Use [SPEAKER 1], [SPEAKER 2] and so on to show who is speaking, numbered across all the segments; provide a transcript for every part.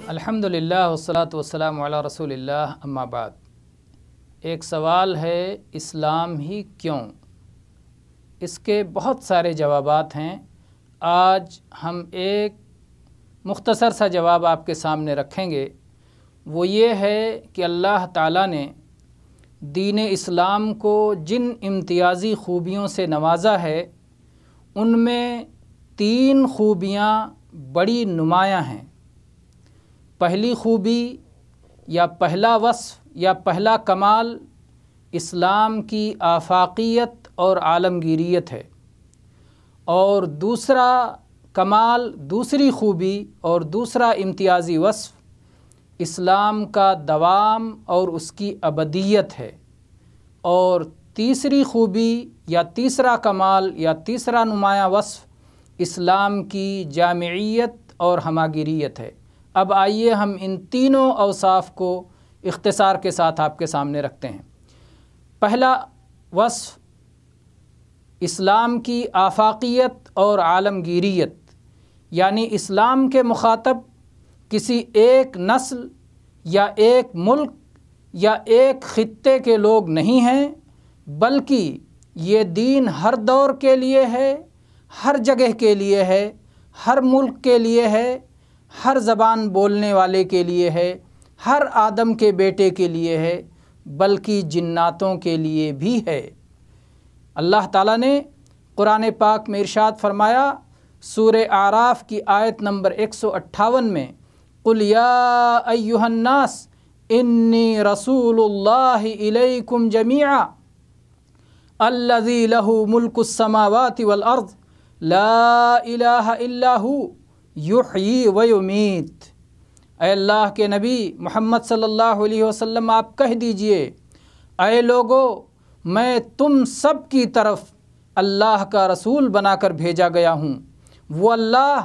[SPEAKER 1] الحمدللہ والصلاۃ والسلام علی رسول اللہ، اما بعد۔ ایک سوال ہے، اسلام ہی کیوں؟ اس کے بہت سارے جوابات ہیں۔ آج ہم ایک مختصر سا جواب آپ کے سامنے رکھیں گے۔ وہ یہ ہے کہ اللہ تعالیٰ نے دین اسلام کو جن امتیازی خوبیوں سے نوازا ہے، ان میں 3 خوبیاں بڑی نمایاں ہیں۔ پہلی خوبی یا پہلا وصف یا پہلا کمال اسلام کی آفاقیت اور عالمگیریت ہے، اور دوسرا کمال، دوسری خوبی اور دوسرا امتیازی وصف اسلام کا دوام اور اس کی ابدیت ہے، اور تیسری خوبی یا تیسرا کمال یا تیسرا نمایاں وصف اسلام کی جامعیت اور ہماگیریت ہے۔ اب آئیے ہم ان تینوں اوصاف کو اختصار کے ساتھ آپ کے سامنے رکھتے ہیں۔ پہلا وصف اسلام کی آفاقیت اور عالمگیریت، یعنی اسلام کے مخاطب کسی ایک نسل یا ایک ملک یا ایک خطے کے لوگ نہیں ہیں، بلکہ یہ دین ہر دور کے لیے ہے، ہر جگہ کے لیے ہے، ہر ملک کے لیے ہے، ہر زبان بولنے والے کے لیے ہے، ہر آدم کے بیٹے کے لیے ہے، بلکہ جناتوں کے لیے بھی ہے۔ اللہ تعالیٰ نے قرآن پاک میں ارشاد فرمایا، سورہ اعراف کی آیت نمبر 158 میں، قُلْ يَا أَيُّهَا النَّاسِ إِنِّي رَسُولُ اللَّهِ إِلَيْكُمْ جَمِيعًا الَّذِي لَهُ مُلْكُ السَّمَاوَاتِ وَالْأَرْضِ لَا إِلَٰهَ إِلَّا هُوَ یحیی و یمیت۔ اے اللہ کے نبی محمد صلی اللہ علیہ وسلم، آپ کہہ دیجئے، اے لوگو، میں تم سب کی طرف اللہ کا رسول بنا کر بھیجا گیا ہوں۔ وہ اللہ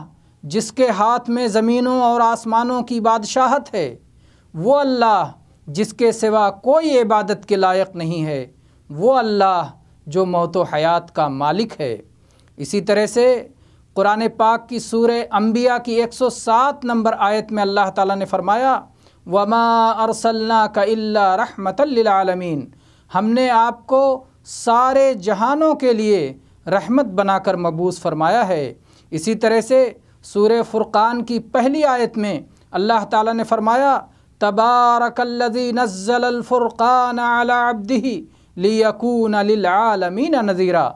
[SPEAKER 1] جس کے ہاتھ میں زمینوں اور آسمانوں کی بادشاہت ہے، وہ اللہ جس کے سوا کوئی عبادت کے لائق نہیں ہے، وہ اللہ جو موت و حیات کا مالک ہے۔ اسی طرح سے قرآن پاک کی سورہ انبیاء کی 107 نمبر آیت میں اللہ تعالیٰ نے فرمایا، وَمَا أَرْسَلْنَاكَ إِلَّا رَحْمَةً لِّلْعَالَمِينَ، ہم نے آپ کو سارے جہانوں کے لیے رحمت بنا کر مبعوث فرمایا ہے۔ اسی طرح سے سورہ فرقان کی پہلی آیت میں اللہ تعالیٰ نے فرمایا، تَبَارَكَ الَّذِي نَزَّلَ الْفُرْقَانَ عَلَىٰ عَبْدِهِ لِيَكُونَ لِلْعَالَمِينَ نَذِيرًا،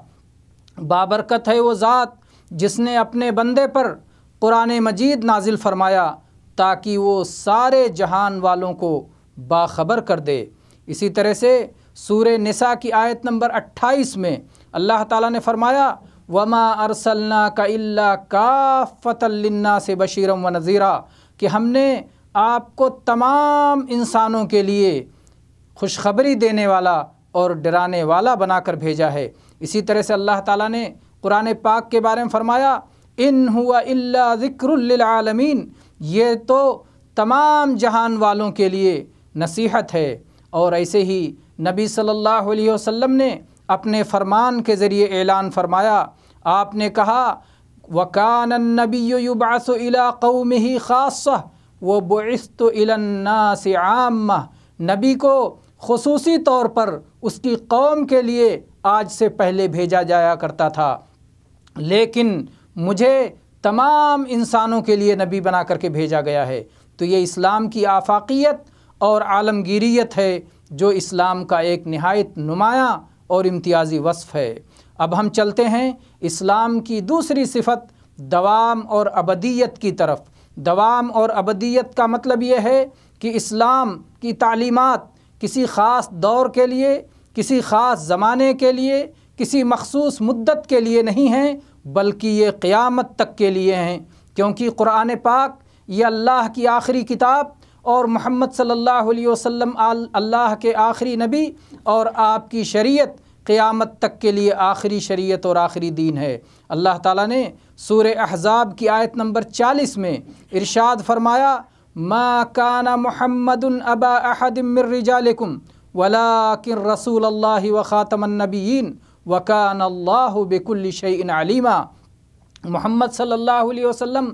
[SPEAKER 1] بابرکت ہے وہ ذات جس نے اپنے بندے پر قرآن مجید نازل فرمایا تاکہ وہ سارے جہان والوں کو باخبر کر دے۔ اسی طرح سے سورہ نساء کی آیت نمبر 28 میں اللہ تعالیٰ نے فرمایا، وَمَا أَرْسَلْنَاكَ إِلَّا كَافَّةً لِلنَّاسِ بَشِيرًا وَنَذِيرًا، کہ ہم نے آپ کو تمام انسانوں کے لیے خوشخبری دینے والا اور ڈرانے والا بنا کر بھیجا ہے۔ اسی طرح سے اللہ تعالیٰ نے قرآن پاک کے بارے میں فرمایا، ان ہوا الا ذکر للعالمین، یہ تو تمام جہان والوں کے لیے نصیحت ہے۔ اور ایسے ہی نبی صلی اللہ علیہ وسلم نے اپنے فرمان کے ذریعے اعلان فرمایا، آپ نے کہا، وَكَانَ النَّبِيُّ يُبْعَثُ إِلَىٰ قَوْمِهِ خَاصَّةً وَبُعِثْتُ إِلَى النَّاسِ عَامَّةً، نبی کو خصوصی طور پر اس کی قوم کے لیے آج سے پہلے بھیجا جایا کرتا تھا، لیکن مجھے تمام انسانوں کے لیے نبی بنا کر کے بھیجا گیا ہے۔ تو یہ اسلام کی آفاقیت اور عالمگیریت ہے، جو اسلام کا ایک نہایت نمایاں اور امتیازی وصف ہے۔ اب ہم چلتے ہیں اسلام کی دوسری صفت دوام اور ابدیت کی طرف۔ دوام اور ابدیت کا مطلب یہ ہے کہ اسلام کی تعلیمات کسی خاص دور کے لیے، کسی خاص زمانے کے لیے، کسی مخصوص مدت کے لیے نہیں ہیں، بلکہ یہ قیامت تک کے لیے ہیں، کیونکہ قرآن پاک یہ اللہ کی آخری کتاب اور محمد صلی اللہ علیہ وسلم اللہ کے آخری نبی اور آپ کی شریعت قیامت تک کے لیے آخری شریعت اور آخری دین ہے۔ اللہ تعالیٰ نے سورہ احزاب کی آیت نمبر 40 میں ارشاد فرمایا، ما کان محمد ابا احد من رجالکم ولکن رسول اللہ وخاتم النبیین وکان اللہ بکل شیء علیما۔ محمد صلی اللہ علیہ وسلم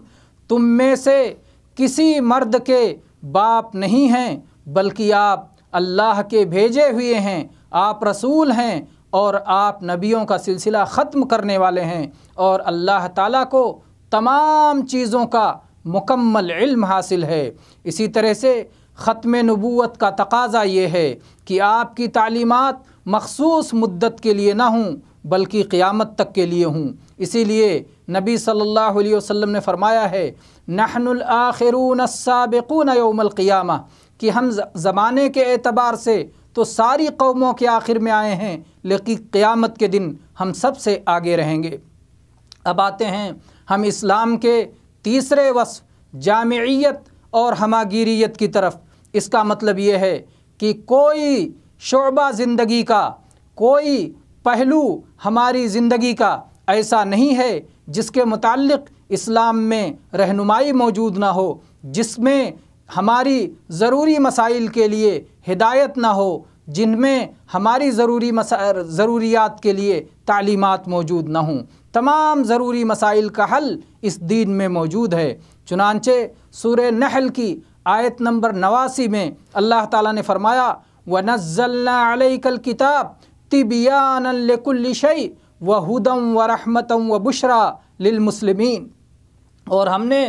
[SPEAKER 1] تم میں سے کسی مرد کے باپ نہیں ہیں بلکہ آپ اللہ کے بھیجے ہوئے ہیں، آپ رسول ہیں اور آپ نبیوں کا سلسلہ ختم کرنے والے ہیں، اور اللہ تعالیٰ کو تمام چیزوں کا مکمل علم حاصل ہے۔ اسی طرح سے ختم نبوت کا تقاضا یہ ہے کہ آپ کی تعلیمات مخصوص مدت کے لیے نہ ہوں بلکہ قیامت تک کے لیے ہوں۔ اسی لیے نبی صلی اللہ علیہ وسلم نے فرمایا ہے نحن الآخرون السابقون یوم القیامہ، کہ ہم زمانے کے اعتبار سے تو ساری قوموں کے آخر میں آئے ہیں لیکن قیامت کے دن ہم سب سے آگے رہیں گے۔ اب آتے ہیں ہم اسلام کے تیسرے وصف جامعیت اور ہماگیریت کی طرف۔ اس کا مطلب یہ ہے کہ کوئی شعبہ زندگی کا، کوئی پہلو ہماری زندگی کا ایسا نہیں ہے جس کے متعلق اسلام میں رہنمائی موجود نہ ہو، جس میں ہماری ضروری مسائل کے لیے ہدایت نہ ہو، جن میں ہماری ضروریات کے لیے تعلیمات موجود نہ ہوں۔ تمام ضروری مسائل کا حل اس دین میں موجود ہے۔ چنانچہ سورہ نحل کی آیت نمبر 89 میں اللہ تعالیٰ نے فرمایا وَنَزَّلْنَا عَلَيْكَ الْكِتَابَ تِبْيَانًا لِكُلِّ شَيْءٍ وَهُدًى وَرَحْمَةً وَبُشْرَى لِلْمُسْلِمِينَ، اور ہم نے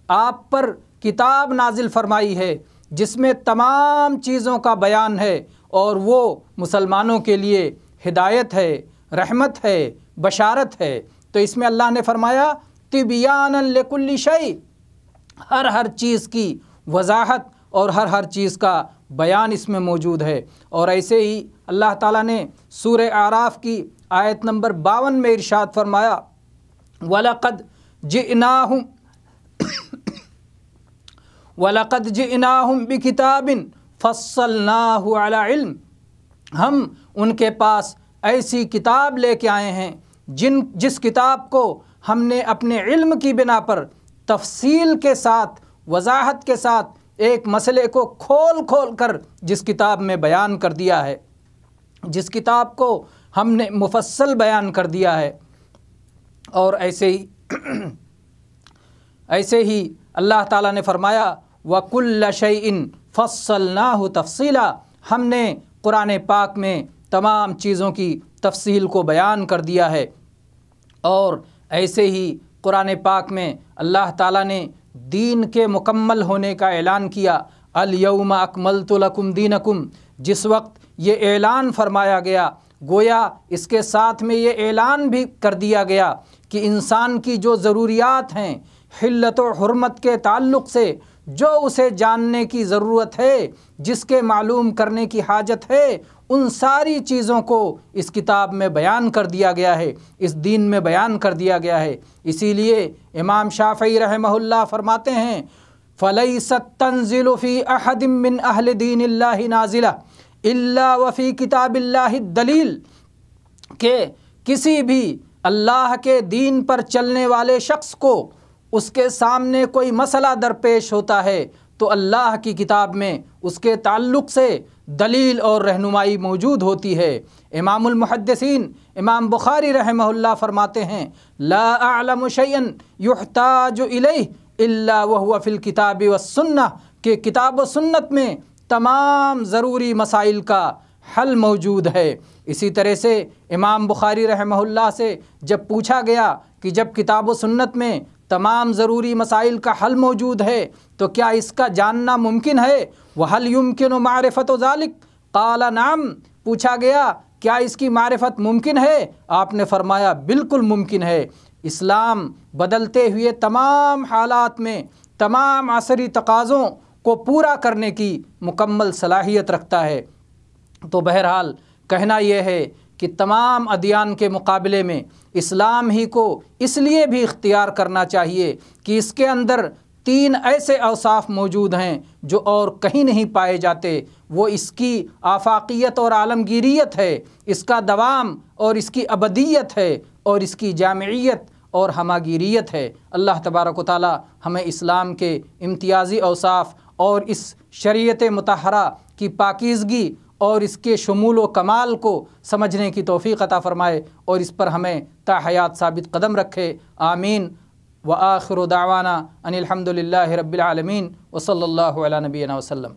[SPEAKER 1] آپ پر کتاب نازل فرمائی ہے جس میں تمام چیزوں کا بیان ہے، اور وہ مسلمانوں کے لیے ہدایت ہے، رحمت ہے، بشارت ہے۔ تو اس میں اللہ نے فرمایا تِبْيَانًا لِكُلِّ شَيْءٍ، ہر چیز کی وضاحت اور ہر چیز کا بیان اس میں موجود ہے۔ اور ایسے ہی اللہ تعالیٰ نے سورہ اعراف کی آیت نمبر 52 میں ارشاد فرمایا وَلَقَدْ جِئْنَاهُمْ بِكِتَابٍ فَصَّلْنَاهُ عَلَى عِلْمٍ، ہم ان کے پاس ایسی کتاب لے کے آئے ہیں جس کتاب کو ہم نے اپنے علم کی بنا پر تفصیل کے ساتھ، وضاحت کے ساتھ ایک مسئلے کو کھول کر جس کتاب میں بیان کر دیا ہے، جس کتاب کو ہم نے مفصل بیان کر دیا ہے۔ اور ایسے ہی اللہ تعالیٰ نے فرمایا وَكُلَّ شَيْءٍ فَصَّلْنَاهُ تَفْصِيلًا، ہم نے قرآن پاک میں تمام چیزوں کی تفصیل کو بیان کر دیا ہے۔ اور ایسے ہی قرآن پاک میں اللہ تعالیٰ نے دین کے مکمل ہونے کا اعلان کیا الْيَوْمَ أَكْمَلْتُ لَكُمْ دِينَكُمْ، جس وقت یہ اعلان فرمایا گیا گویا اس کے ساتھ میں یہ اعلان بھی کر دیا گیا کہ انسان کی جو ضروریات ہیں حلت و حرمت کے تعلق سے، جو اسے جاننے کی ضرورت ہے، جس کے معلوم کرنے کی حاجت ہے، ان ساری چیزوں کو اس کتاب میں بیان کر دیا گیا ہے، اس دین میں بیان کر دیا گیا ہے۔ اسی لیے امام شافعی رحمہ اللہ فرماتے ہیں فَلَيْسَتْ تَنزِلُ فِي أَحَدٍ مِّنْ أَهْلِ دِينِ اللَّهِ نَازِلَةٌ إِلَّا وَفِي كِتَابِ اللَّهِ الدَّلِيلُ، کہ کسی بھی اللہ کے دین پر چلنے والے شخص کو اس کے سامنے کوئی مسئلہ درپیش ہوتا ہے تو اللہ کی کتاب میں اس کے تعلق سے دلیل اور رہنمائی موجود ہوتی ہے۔ امام المحدثین امام بخاری رحمہ اللہ فرماتے ہیں لا اعلم شیئا یحتاج الیہ الا وهو فی الکتاب والسنہ، کہ کتاب و سنت میں تمام ضروری مسائل کا حل موجود ہے۔ اسی طرح سے امام بخاری رحمہ اللہ سے جب پوچھا گیا کہ جب کتاب و سنت میں تمام ضروری مسائل کا حل موجود ہے تو کیا اس کا جاننا ممکن ہے؟ وَهَلْ يُمْكِنُ مَعْرِفَةُ ذَلِكَ؟ قَالَ نَعَمْ، پوچھا گیا کیا اس کی معرفت ممکن ہے؟ آپ نے فرمایا بالکل ممکن ہے۔ اسلام بدلتے ہوئے تمام حالات میں تمام عصری تقاضوں کو پورا کرنے کی مکمل صلاحیت رکھتا ہے۔ تو بہرحال کہنا یہ ہے کہ تمام ادیان کے مقابلے میں اسلام ہی کو اس لیے بھی اختیار کرنا چاہیے کہ اس کے اندر 3 ایسے اوصاف موجود ہیں جو اور کہیں نہیں پائے جاتے۔ وہ اس کی آفاقیت اور عالمگیریت ہے، اس کا دوام اور اس کی ابدیت ہے، اور اس کی جامعیت اور ہماگیریت ہے۔ اللہ تبارک و تعالی ہمیں اسلام کے امتیازی اوصاف اور اس شریعت مطہرہ کی پاکیزگی اور اس کے شمول و کمال کو سمجھنے کی توفیق عطا فرمائے اور اس پر ہمیں تا حیات ثابت قدم رکھے، آمین۔ وآخر دعوانا ان الحمد للہ رب العالمین وصلی اللہ علی نبینا وسلم۔